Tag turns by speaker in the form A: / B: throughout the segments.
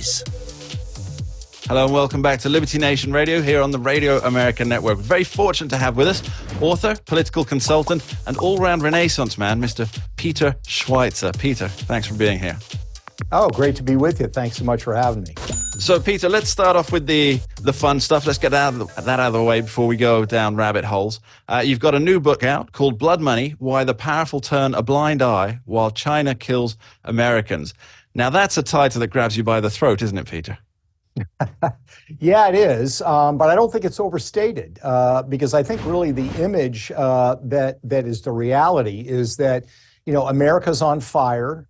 A: Days.
B: Hello and welcome back to Liberty Nation Radio here on the Radio America Network. We're very fortunate to have with us author, political consultant, and all-round Renaissance man, Mr. Peter Schweizer. Peter, thanks for being here.
C: Oh, great to be with you. Thanks so much for having me.
B: So, Peter, let's start off with the fun stuff. Let's get that out of the way before we go down rabbit holes. You've got a new book out called Blood Money, Why the Powerful Turn a Blind Eye While China Kills Americans. Now, that's a title that grabs you by the throat, isn't it, Peter?
C: Yeah, it is, but I don't think it's overstated because I think really the image that is the reality is that, you know, America's on fire,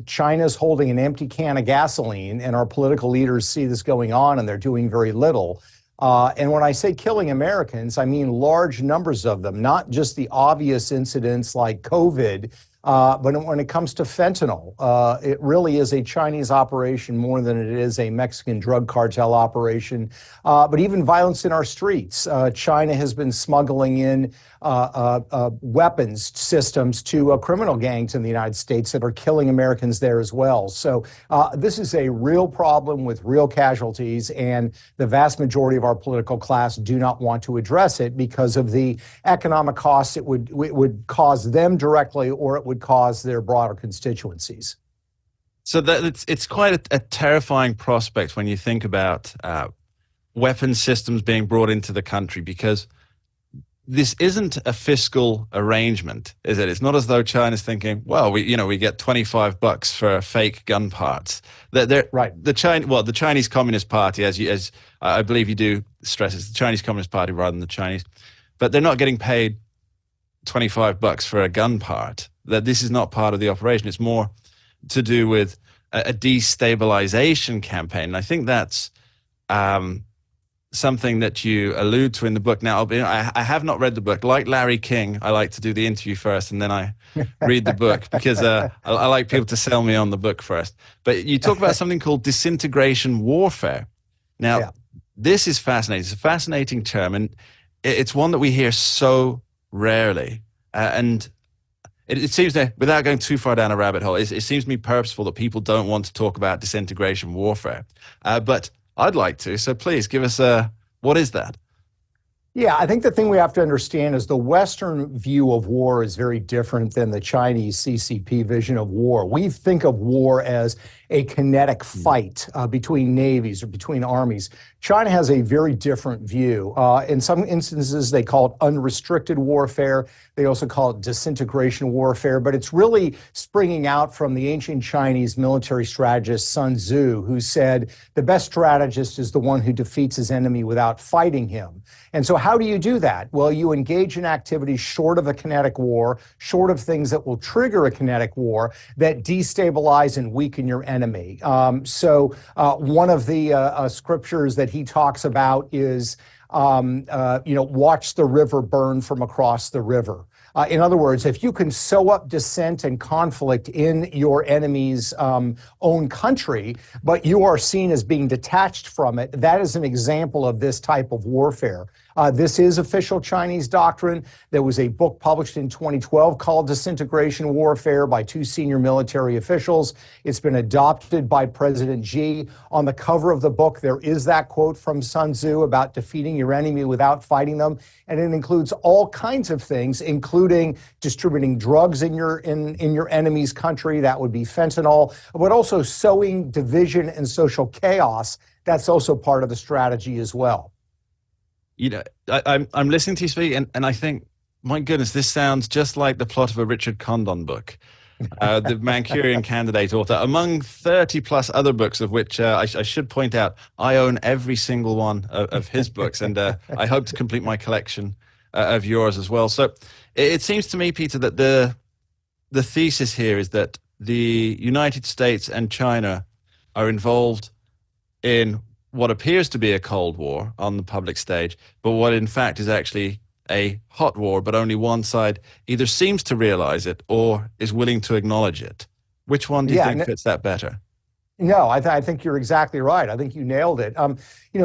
C: China's holding an empty can of gasoline, and our political leaders see this going on and they're doing very little. And when I say killing Americans, I mean large numbers of them, not just the obvious incidents like COVID, but when it comes to fentanyl, it really is a Chinese operation more than it is a Mexican drug cartel operation. But even violence in our streets. China has been smuggling in weapons systems to criminal gangs in the United States that are killing Americans there as well. So this is a real problem with real casualties, and the vast majority of our political class do not want to address it because of the economic costs it would cause them directly, or it would cause their broader constituencies.
B: So that it's quite a terrifying prospect when you think about weapon systems being brought into the country, because this isn't a fiscal arrangement, is it? It's not as though China's thinking, well, we get $25 for fake gun parts.
C: Right.
B: The Chinese Communist Party, as I believe you do stress, it's the Chinese Communist Party rather than the Chinese, but they're not getting paid $25 for a gun part. That this is not part of the operation. It's more to do with a destabilization campaign. And I think that's something that you allude to in the book. Now, I have not read the book. Like Larry King, I like to do the interview first and then I read the book because I like people to sell me on the book first. But you talk about something called disintegration warfare. Now, This is fascinating. It's a fascinating term, and it's one that we hear so rarely. And it seems that, without going too far down a rabbit hole, it seems to me purposeful that people don't want to talk about disintegration warfare. But I'd like to, so please give us what is that?
C: Yeah, I think the thing we have to understand is the Western view of war is very different than the Chinese CCP vision of war. We think of war as a kinetic fight between navies or between armies. China has a very different view. In some instances, they call it unrestricted warfare. They also call it disintegration warfare, but it's really springing out from the ancient Chinese military strategist Sun Tzu, who said the best strategist is the one who defeats his enemy without fighting him. And so how do you do that? Well, you engage in activities short of a kinetic war, short of things that will trigger a kinetic war, that destabilize and weaken your enemy. So one of the scriptures that he talks about is, watch the river burn from across the river. In other words, if you can sow up dissent and conflict in your enemy's own country, but you are seen as being detached from it, that is an example of this type of warfare. This is official Chinese doctrine. There was a book published in 2012 called Disintegration Warfare by two senior military officials. It's been adopted by President Xi. On the cover of the book, there is that quote from Sun Tzu about defeating your enemy without fighting them. And it includes all kinds of things, including distributing drugs in your enemy's country. That would be fentanyl, but also sowing division and social chaos. That's also part of the strategy as well.
B: You know, I'm listening to you speak, and I think, my goodness, this sounds just like the plot of a Richard Condon book, the Manchurian Candidate author, among 30 plus other books, of which I should point out, I own every single one of his books, and I hope to complete my collection of yours as well. So it seems to me, Peter, that the thesis here is that the United States and China are involved in what appears to be a Cold War on the public stage, but what in fact is actually a hot war, but only one side either seems to realize it or is willing to acknowledge it. Which one do you think fits that better?
C: No, I think you're exactly right. I think you nailed it.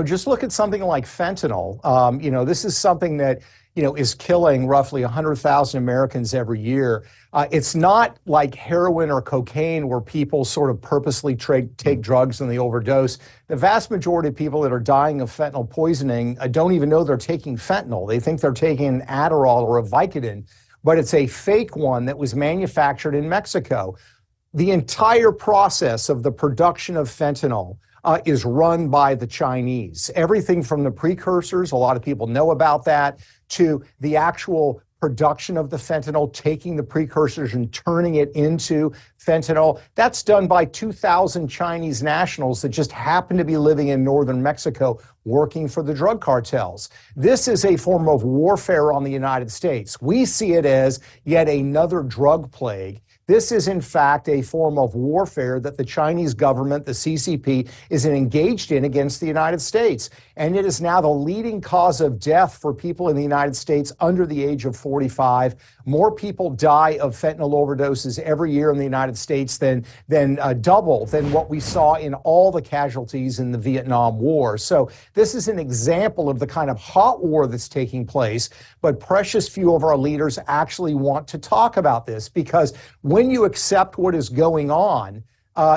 C: Just look at something like fentanyl. This is something that, is killing roughly 100,000 Americans every year. It's not like heroin or cocaine where people sort of purposely take drugs and they overdose. The vast majority of people that are dying of fentanyl poisoning don't even know they're taking fentanyl. They think they're taking Adderall or a Vicodin, but it's a fake one that was manufactured in Mexico. The entire process of the production of fentanyl is run by the Chinese. Everything from the precursors, a lot of people know about that, to the actual production of the fentanyl, taking the precursors and turning it into fentanyl. That's done by 2,000 Chinese nationals that just happen to be living in northern Mexico working for the drug cartels. This is a form of warfare on the United States. We see it as yet another drug plague. This is, in fact, a form of warfare that the Chinese government, the CCP, is engaged in against the United States. And it is now the leading cause of death for people in the United States under the age of 45. More people die of fentanyl overdoses every year in the United States than double than what we saw in all the casualties in the Vietnam War. So this is an example of the kind of hot war that's taking place. But precious few of our leaders actually want to talk about this, because when you accept what is going on,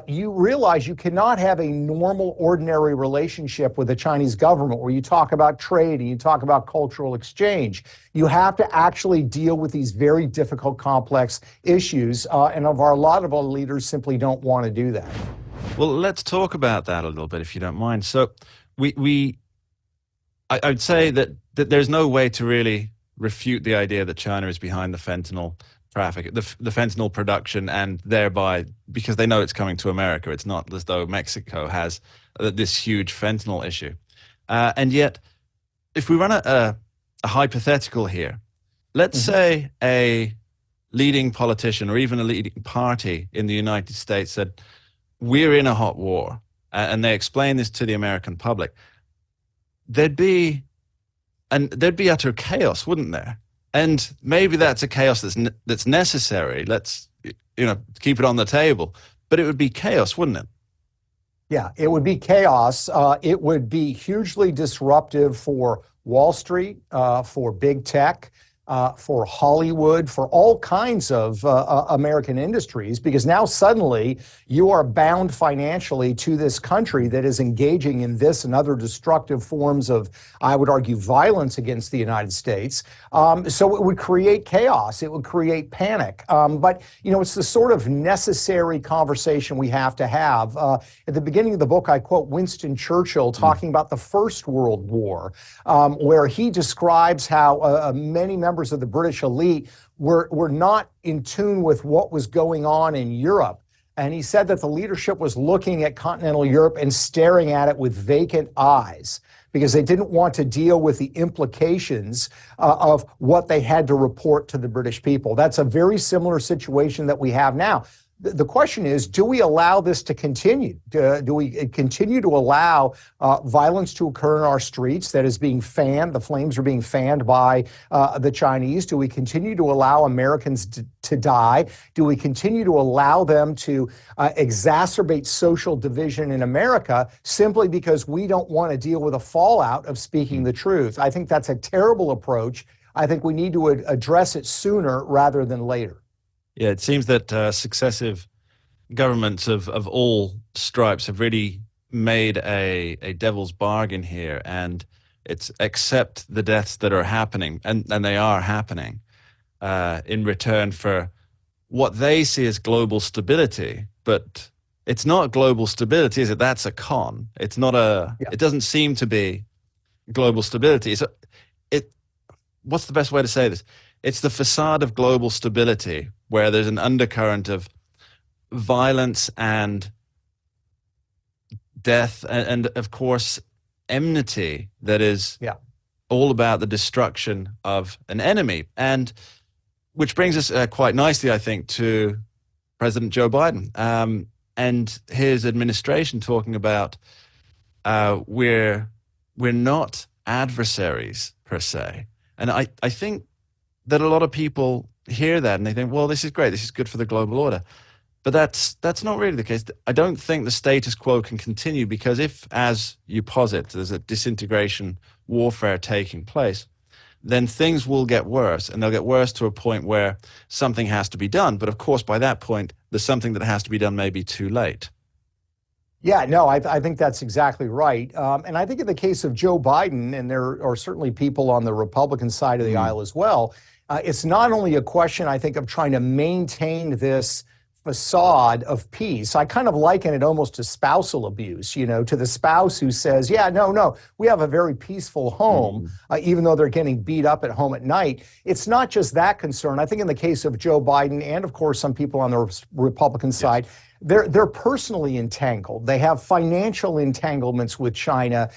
C: you realize you cannot have a normal, ordinary relationship with the Chinese government where you talk about trade and you talk about cultural exchange. You have to actually deal with these very difficult, complex issues, and a lot of our leaders simply don't want to do that.
B: Well, let's talk about that a little bit, if you don't mind. So I'd say that there's no way to really refute the idea that China is behind the fentanyl traffic, the fentanyl production, and thereby, because they know it's coming to America, it's not as though Mexico has this huge fentanyl issue. And yet, if we run a hypothetical here, let's say a leading politician or even a leading party in the United States said, we're in a hot war, and they explain this to the American public, there'd be utter chaos, wouldn't there? And maybe that's a chaos that's necessary. Let's keep it on the table. But it would be chaos, wouldn't it?
C: Yeah, it would be chaos. It would be hugely disruptive for Wall Street, for big tech, for Hollywood, for all kinds of American industries, because now suddenly you are bound financially to this country that is engaging in this and other destructive forms of, I would argue, violence against the United States. So it would create chaos. It would create panic. But, it's the sort of necessary conversation we have to have. At the beginning of the book, I quote Winston Churchill talking about the First World War, where he describes how many members of the British elite were not in tune with what was going on in Europe. And he said that the leadership was looking at continental Europe and staring at it with vacant eyes because they didn't want to deal with the implications of what they had to report to the British people. That's a very similar situation that we have now. The question is, do we allow this to continue? Do we continue to allow violence to occur in our streets that is being fanned? The flames are being fanned by the Chinese. Do we continue to allow Americans to die? Do we continue to allow them to exacerbate social division in America simply because we don't want to deal with the fallout of speaking the truth? I think that's a terrible approach. I think we need to address it sooner rather than later.
B: Yeah, it seems that successive governments of all stripes have really made a devil's bargain here, and it's accept the deaths that are happening, and they are happening, in return for what they see as global stability. But it's not global stability, is it? That's a con. It's not it doesn't seem to be global stability. So what's the best way to say this? It's the facade of global stability where there's an undercurrent of violence and death and of course, enmity that is all about the destruction of an enemy. And which brings us quite nicely, I think, to President Joe Biden and his administration talking about we're not adversaries per se. And I think that a lot of people hear that and they think, well, this is great. This is good for the global order. But that's not really the case. I don't think the status quo can continue, because if, as you posit, there's a disintegration warfare taking place, then things will get worse, and they'll get worse to a point where something has to be done. But of course, by that point, the something that has to be done may be too late.
C: Yeah, no, I think that's exactly right. And I think in the case of Joe Biden, and there are certainly people on the Republican side of the aisle as well, it's not only a question, I think, of trying to maintain this facade of peace. I kind of liken it almost to spousal abuse, to the spouse who says, yeah, no, we have a very peaceful home, even though they're getting beat up at home at night. It's not just that concern. I think in the case of Joe Biden, and of course some people on the Republican side, they're personally entangled. They have financial entanglements with China,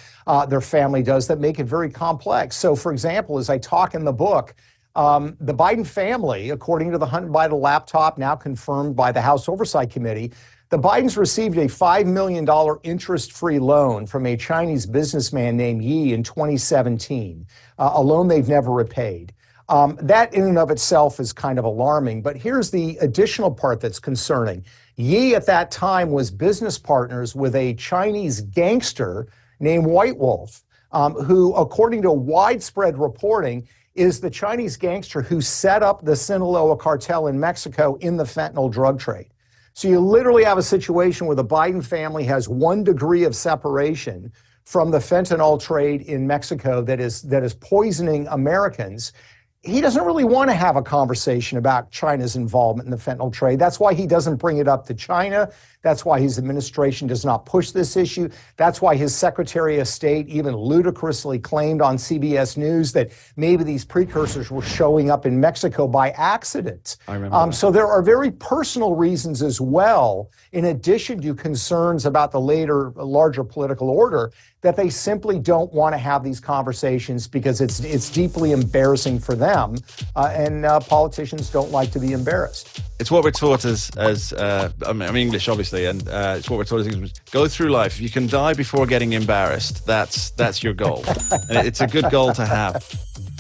C: their family does, that make it very complex. So, for example, as I talk in the book, the Biden family, according to the Hunt by the Laptop, now confirmed by the House Oversight Committee, the Bidens received a $5 million interest-free loan from a Chinese businessman named Yi in 2017, a loan they've never repaid. That in and of itself is kind of alarming, but here's the additional part that's concerning. Yi at that time was business partners with a Chinese gangster named White Wolf, who, according to widespread reporting, is the Chinese gangster who set up the Sinaloa cartel in Mexico in the fentanyl drug trade. So you literally have a situation where the Biden family has 1 degree of separation from the fentanyl trade in Mexico that is poisoning Americans. He doesn't really want to have a conversation about China's involvement in the fentanyl trade. That's why he doesn't bring it up to China. That's why his administration does not push this issue. That's why his Secretary of State even ludicrously claimed on CBS News that maybe these precursors were showing up in Mexico by accident.
B: I remember that.
C: So there are very personal reasons as well, in addition to concerns about the larger political order, that they simply don't want to have these conversations because it's deeply embarrassing for them, and politicians don't like to be embarrassed.
B: It's what we're taught as I'm English, obviously, and it's what we're taught as English. Go through life. If you can die before getting embarrassed, that's your goal. And it's a good goal to have.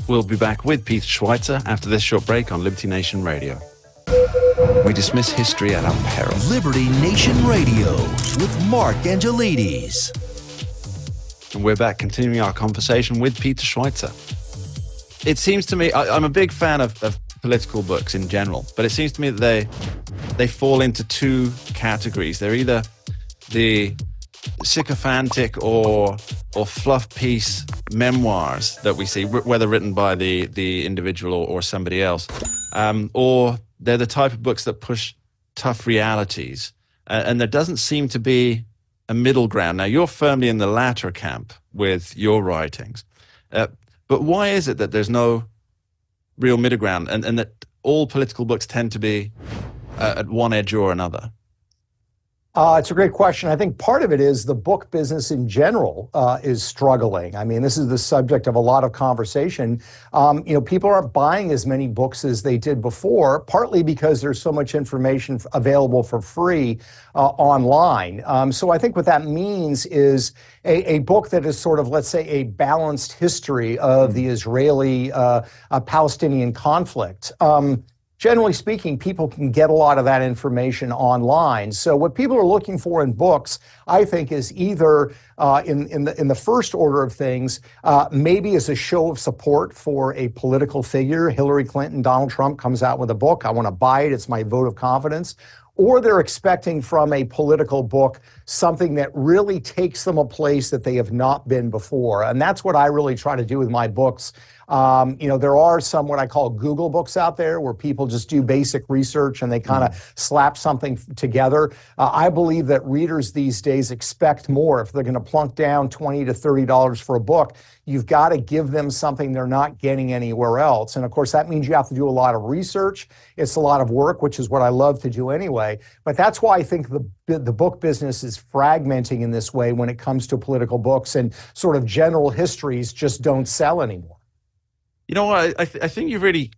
B: We'll be back with Peter Schweizer after this short break on Liberty Nation Radio. We dismiss history at our peril.
A: Liberty Nation Radio with Mark Angelides.
B: And we're back continuing our conversation with Peter Schweizer. It seems to me, I'm a big fan of political books in general, but it seems to me that they fall into 2 categories. They're either the sycophantic or fluff piece memoirs that we see, whether written by the individual or somebody else, or they're the type of books that push tough realities. And there doesn't seem to be a middle ground. Now, you're firmly in the latter camp with your writings. But why is it that there's no real middle ground, and that all political books tend to be at one edge or another?
C: It's a great question. I think part of it is the book business in general is struggling. I mean, this is the subject of a lot of conversation. People aren't buying as many books as they did before, partly because there's so much information available for free online. So I think what that means is a book that is sort of, let's say, a balanced history of the Israeli-Palestinian conflict. Generally speaking, people can get a lot of that information online. So what people are looking for in books, I think, is either in the first order of things, maybe as a show of support for a political figure. Hillary Clinton, Donald Trump comes out with a book. I want to buy it. It's my vote of confidence. Or they're expecting from a political book something that really takes them a place that they have not been before. And that's what I really try to do with my books. There are some what I call Google books out there where people just do basic research and they kind of slap something together. I believe that readers these days expect more. If they're going to plunk down $20 to $30 for a book, you've got to give them something they're not getting anywhere else. And of course, that means you have to do a lot of research. It's a lot of work, which is what I love to do anyway. But that's why I think the book business is fragmenting in this way when it comes to political books, and sort of general histories just don't sell anymore.
B: You know what? I think you've really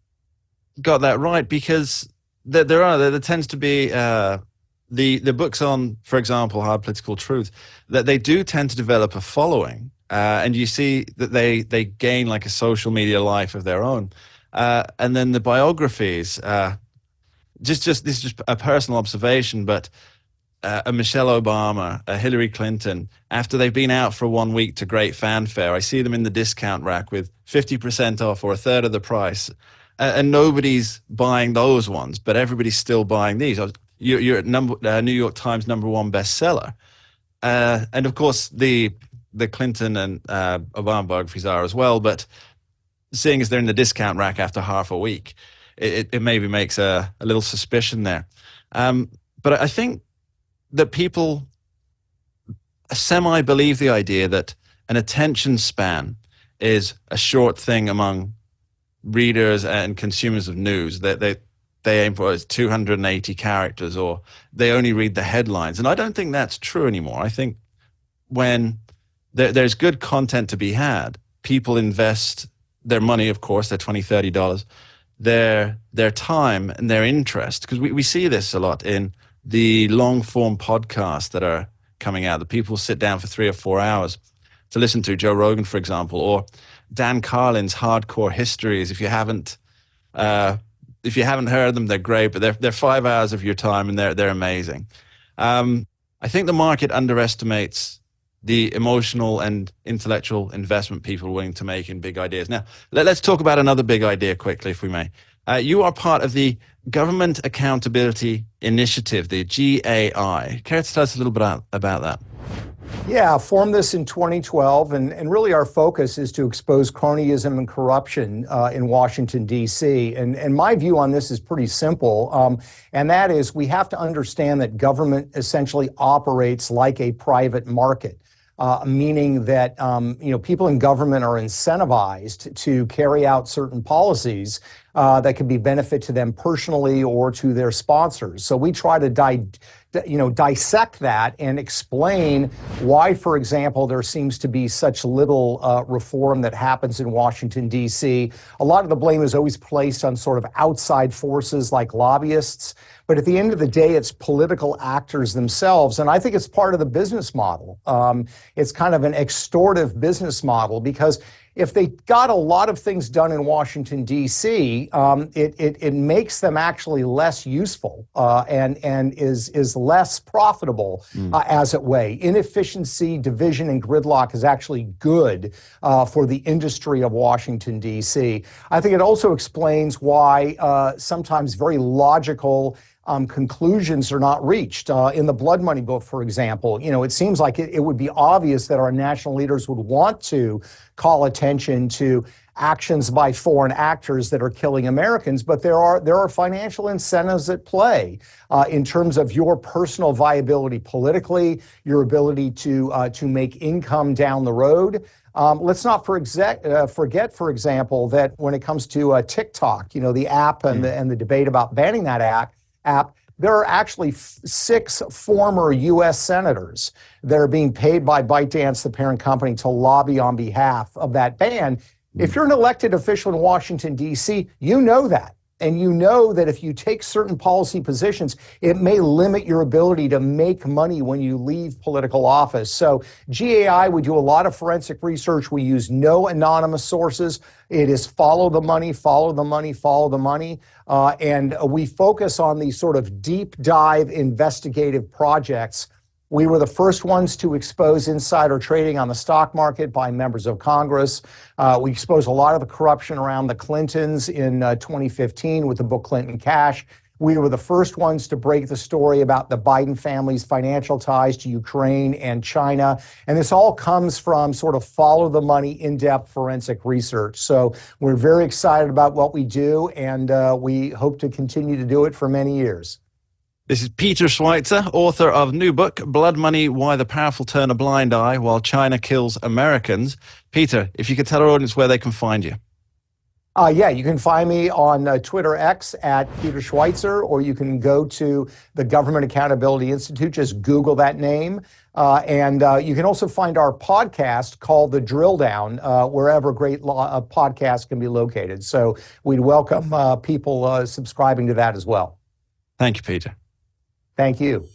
B: got that right, because there tends to be the books on, for example, hard political truth, that they do tend to develop a following, and you see that they gain like a social media life of their own, and then the biographies. this is just a personal observation, but a Michelle Obama, a Hillary Clinton, after they've been out for 1 week to great fanfare, I see them in the discount rack with 50% off or a third of the price, and nobody's buying those ones, but everybody's still buying these. You're at New York Times #1 bestseller, and of course the Clinton and Obama biographies are as well. But seeing as they're in the discount rack after half a week, it maybe makes a little suspicion there. But I think that people semi-believe the idea that an attention span is a short thing among readers and consumers of news, that they aim for 280 characters, or they only read the headlines. And I don't think that's true anymore. I think when there's good content to be had, people invest their money, of course, their $20, $30, their time and their interest, because we see this a lot in the long-form podcasts that are coming out, that people sit down for 3 or 4 hours to listen to. Joe Rogan, for example, or Dan Carlin's Hardcore Histories. If you haven't heard them, they're great, but they're 5 hours of your time, and they're amazing. I think the market underestimates the emotional and intellectual investment people are willing to make in big ideas. Now, let's talk about another big idea quickly, if we may. You are part of the Government Accountability Initiative, the GAI. Care to tell us a little bit about that?
C: Yeah, formed this in 2012, and really our focus is to expose cronyism and corruption in Washington, D.C. And my view on this is pretty simple, and that is we have to understand that government essentially operates like a private market. Meaning that people in government are incentivized to carry out certain policies that could be benefit to them personally or to their sponsors. So we try to dissect that and explain why, for example, there seems to be such little reform that happens in Washington, D.C. A lot of the blame is always placed on sort of outside forces like lobbyists. But at the end of the day, it's political actors themselves. And I think it's part of the business model. It's kind of an extortive business model, because if they got a lot of things done in Washington, D.C., it makes them actually less useful and is less profitable as a way. Inefficiency, division, and gridlock is actually good for the industry of Washington, D.C. I think it also explains why sometimes very logical conclusions are not reached. In the blood money book, for example, it seems like it would be obvious that our national leaders would want to call attention to actions by foreign actors that are killing Americans, but there are financial incentives at play in terms of your personal viability politically, your ability to make income down the road. Let's not forget, for example, that when it comes to TikTok, the app and the debate about banning that app, there are actually 6 former U.S. senators that are being paid by ByteDance, the parent company, to lobby on behalf of that ban. If you're an elected official in Washington, D.C., you know that. And you know that if you take certain policy positions, it may limit your ability to make money when you leave political office. So GAI, we do a lot of forensic research. We use no anonymous sources. It is follow the money, follow the money, follow the money. And we focus on these sort of deep dive investigative projects. We were the first ones to expose insider trading on the stock market by members of Congress. We exposed a lot of the corruption around the Clintons in 2015 with the book Clinton Cash. We were the first ones to break the story about the Biden family's financial ties to Ukraine and China. And this all comes from sort of follow the money, in-depth forensic research. So we're very excited about what we do, and we hope to continue to do it for many years.
B: This is Peter Schweizer, author of new book, Blood Money, Why the Powerful Turn a Blind Eye While China Kills Americans. Peter, if you could tell our audience where they can find you.
C: Yeah, you can find me on Twitter X at Peter Schweizer, or you can go to the Government Accountability Institute, just Google that name. And you can also find our podcast called The Drilldown, wherever great podcasts can be located. So we'd welcome people subscribing to that as well.
B: Thank you, Peter.
C: Thank you.